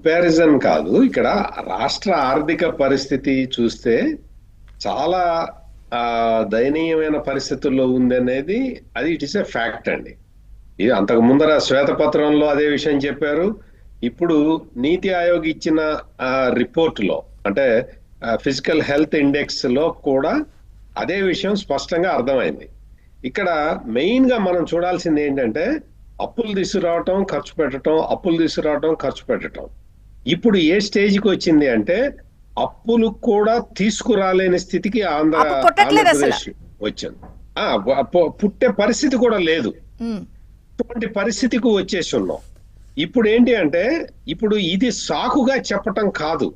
Comparison కాదు. ఇక్కడ రాష్ట్ర ఆర్థిక పరిస్థితి చూస్తే చాలా దయనీయమైన పరిస్థితుల్లో ఉంది అనేది అది ఇట్ ఇస్ ఎ ఫ్యాక్ట్ అండి. ఇది అంతకు ముందర శ్వేతపత్రంలో అదే విషయం చెప్పారు. ఇప్పుడు నీతి ఆయోగ్ ఇచ్చిన రిపోర్టులో అంటే ఫిజికల్ హెల్త్ ఇండెక్స్ లో కూడా అదే విషయం స్పష్టంగా అర్థమైంది. ఇక్కడ మెయిన్ గా మనం చూడాల్సింది ఏంటంటే అప్పులు తీసుకురావటం, ఖర్చు పెట్టడం, అప్పులు తీసుకురావటం, ఖర్చు పెట్టడం. ఇప్పుడు ఏ స్టేజ్కి వచ్చింది అంటే అప్పులు కూడా తీసుకురాలేని స్థితికి ఆంధ్రప్రదేశ్ వచ్చింది. పుట్టే పరిస్థితి కూడా లేదు. అటువంటి పరిస్థితికి వచ్చేసి ఉన్నాం. ఇప్పుడు ఏంటి అంటే ఇప్పుడు ఇది సాకుగా చెప్పటం కాదు,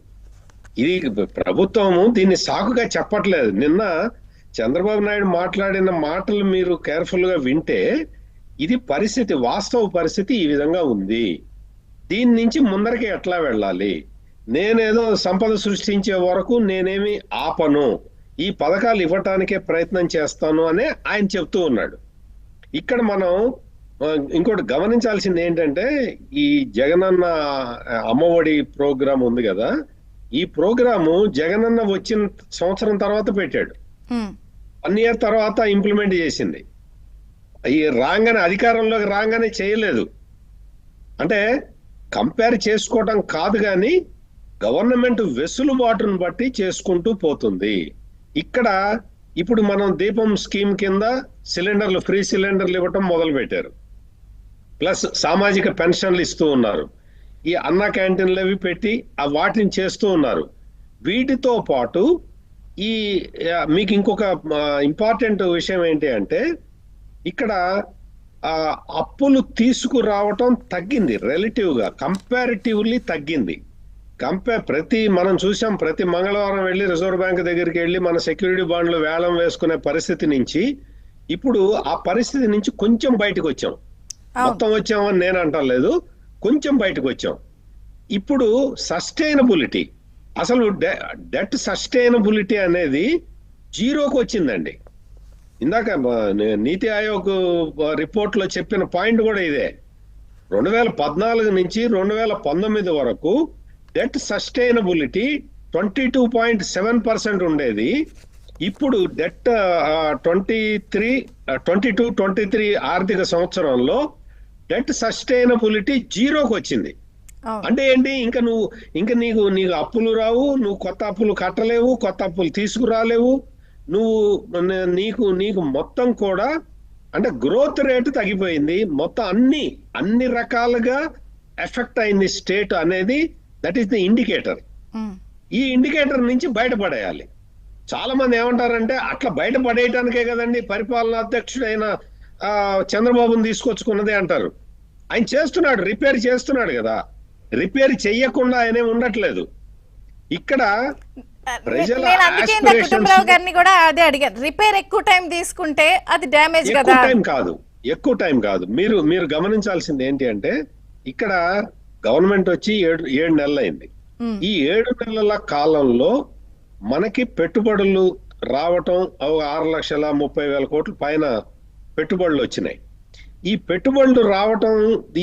ఇది ప్రభుత్వము దీన్ని సాకుగా చెప్పట్లేదు. నిన్న చంద్రబాబు నాయుడు మాట్లాడిన మాటలు మీరు కేర్ఫుల్ గా వింటే ఇది పరిస్థితి, వాస్తవ పరిస్థితి ఈ విధంగా ఉంది. దీని నుంచి ముందరికి ఎట్లా వెళ్ళాలి, నేనేదో సంపద సృష్టించే వరకు నేనేమి ఆపను, ఈ పథకాలు ఇవ్వటానికే ప్రయత్నం చేస్తాను అనే ఆయన చెప్తూ ఉన్నాడు. ఇక్కడ మనం ఇంకోటి గమనించాల్సింది ఏంటంటే ఈ జగనన్న అమ్మఒడి ప్రోగ్రాం ఉంది కదా, ఈ ప్రోగ్రాము జగనన్న వచ్చిన సంవత్సరం తర్వాత పెట్టాడు. 1 year తర్వాత ఇంప్లిమెంట్ చేసింది. ఈ రాగానే అధికారంలోకి రాగానే చేయలేదు. అంటే కంపేర్ చేసుకోవటం కాదు, కానీ గవర్నమెంట్ వెసులుబాటును బట్టి చేసుకుంటూ పోతుంది. ఇక్కడ ఇప్పుడు మనం దీపం స్కీమ్ కింద సిలిండర్లు, ఫ్రీ సిలిండర్లు ఇవ్వటం మొదలు పెట్టారు. ప్లస్ సామాజిక పెన్షన్లు ఇస్తూ ఉన్నారు. ఈ అన్న క్యాంటీన్లు అవి పెట్టి వాటిని చేస్తూ ఉన్నారు. వీటితో పాటు ఈ మీకు ఇంకొక ఇంపార్టెంట్ విషయం ఏంటి అంటే ఇక్కడ అప్పులు తీసుకురావటం తగ్గింది, రిలేటివ్ గా కంపారిటివ్లీ తగ్గింది. మనం చూసాం, ప్రతి మంగళవారం వెళ్ళి రిజర్వ్ బ్యాంక్ దగ్గరికి వెళ్ళి మన సెక్యూరిటీ బాండ్లు వేలం వేసుకునే పరిస్థితి నుంచి ఇప్పుడు ఆ పరిస్థితి నుంచి కొంచెం బయటకు వచ్చాం. మొత్తం వచ్చామని నేను అంటలేదు, కొంచెం బయటకు వచ్చాం. ఇప్పుడు సస్టైనబిలిటీ, అసలు డెట్ సస్టైనబిలిటీ అనేది 0కు వచ్చిందండి. ఇందాక నీతి ఆయోగ్ రిపోర్ట్ లో చెప్పిన పాయింట్ కూడా ఇదే. 2014 నుంచి 2019 వరకు డెట్ సస్టైనబిలిటీ 22.7% ఉండేది. ఇప్పుడు డెట్ 22-23 ఆర్థిక సంవత్సరంలో డెట్ సస్టైనబిలిటీ 0కు వచ్చింది. అంటే ఏంటి, ఇంకా నీకు అప్పులు రావు, నువ్వు కొత్త అప్పులు కట్టలేవు, కొత్త అప్పులు తీసుకురాలేవు, నీకు మొత్తం కూడా అంటే గ్రోత్ రేటు తగ్గిపోయింది. మొత్తం అన్ని రకాలుగా ఎఫెక్ట్ అయింది స్టేట్ అనేది. That is the indicator. ఈ ఇండికేటర్ నుంచి బయటపడేయాలి. చాలా మంది ఏమంటారంటే అట్లా బయటపడేయటానికే కదండి పరిపాలనా అధ్యక్షుడైన చంద్రబాబుని తీసుకొచ్చుకున్నదే అంటారు. ఆయన చేస్తున్నాడు, రిపేర్ చేస్తున్నాడు కదా. రిపేర్ చెయ్యకుండా ఆయనే ఉండట్లేదు. ఇక్కడ రిపేర్ ఎక్కువ టైం తీసుకుంటే అది డ్యామేజ్ కదా. ఎక్కువ టైం కాదు. మీరు గమనించాల్సింది ఏంటి అంటే ఇక్కడ గవర్నమెంట్ వచ్చి 7 నెలలు అయింది. ఈ 7 నెలల కాలంలో మనకి పెట్టుబడులు రావటం 6,30,000 కోట్ల పైన పెట్టుబడులు వచ్చినాయి. ఈ పెట్టుబడులు రావటం,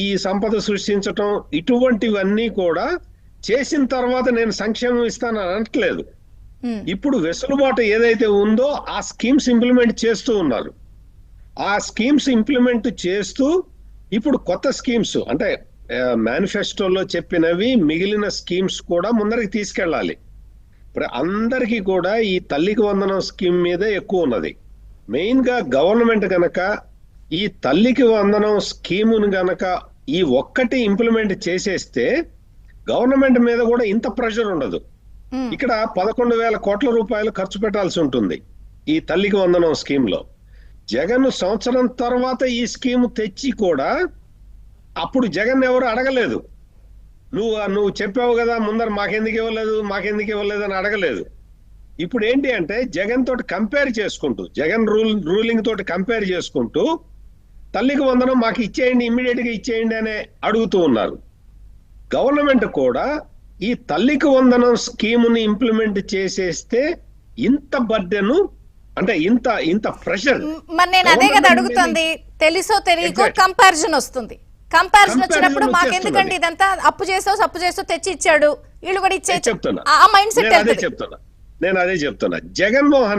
ఈ సంపద సృష్టించటం, ఇటువంటివన్నీ కూడా చేసిన తర్వాత నేను సంక్షేమం ఇస్తాను అనట్లేదు. ఇప్పుడు వెసులుబాటు ఏదైతే ఉందో ఆ స్కీమ్స్ ఇంప్లిమెంట్ చేస్తూ ఉన్నారు. ఆ స్కీమ్స్ ఇంప్లిమెంట్ చేస్తూ ఇప్పుడు కొత్త స్కీమ్స్ అంటే మేనిఫెస్టోలో చెప్పినవి మిగిలిన స్కీమ్స్ కూడా ముందరికి తీసుకెళ్ళాలి. అందరికీ కూడా ఈ తల్లికి వందనం స్కీమ్ మీద ఎక్కువ ఉన్నది. మెయిన్ గా గవర్నమెంట్ గనక ఈ తల్లికి వందనం స్కీమును గనక ఈ ఒక్కటి ఇంప్లిమెంట్ చేసేస్తే గవర్నమెంట్ మీద కూడా ఇంత ప్రెషర్ ఉండదు. ఇక్కడ 11,000 కోట్ల రూపాయలు ఖర్చు పెట్టాల్సి ఉంటుంది ఈ తల్లికి వందనం స్కీమ్ లో. జగన్ సంవత్సరం తర్వాత ఈ స్కీమ్ తెచ్చి కూడా అప్పుడు జగన్ ఎవరు అడగలేదు. నువ్వు చెప్పావు కదా ముందర మాకెందుకు ఇవ్వలేదు అని అడగలేదు. ఇప్పుడు ఏంటి అంటే జగన్ తోటి కంపేర్ చేసుకుంటూ, జగన్ రూలింగ్ తోటి కంపేర్ చేసుకుంటూ తల్లికి వందనం మాకు ఇచ్చేయండి, ఇమ్మీడియట్ గా ఇచ్చేయండి అనే అడుగుతూ ఉన్నారు. గవర్నమెంట్ కూడా ఈ తల్లికి వందనం స్కీముని ఇంప్లిమెంట్ చేసేస్తే ఇంత బర్డెను అంటే ఇంత ప్రెషర్ నేను అదే కదా అడుగుతుంది. తెలుసో తెలియకో కంపారిజన్ వస్తుంది. కంపారిజన్ వచ్చినప్పుడు Comparison మాకెందుకండి వచ్చేస్తున్నది. ఇదంతా అప్పు చేస్తావు సప్పు చేస్తూ తెచ్చి ఇచ్చాడు వీళ్ళు కూడా ఇచ్చే చెప్తున్నా ఆ మైండ్ సెట్ నేను అదే చెప్తున్నా జగన్మోహన్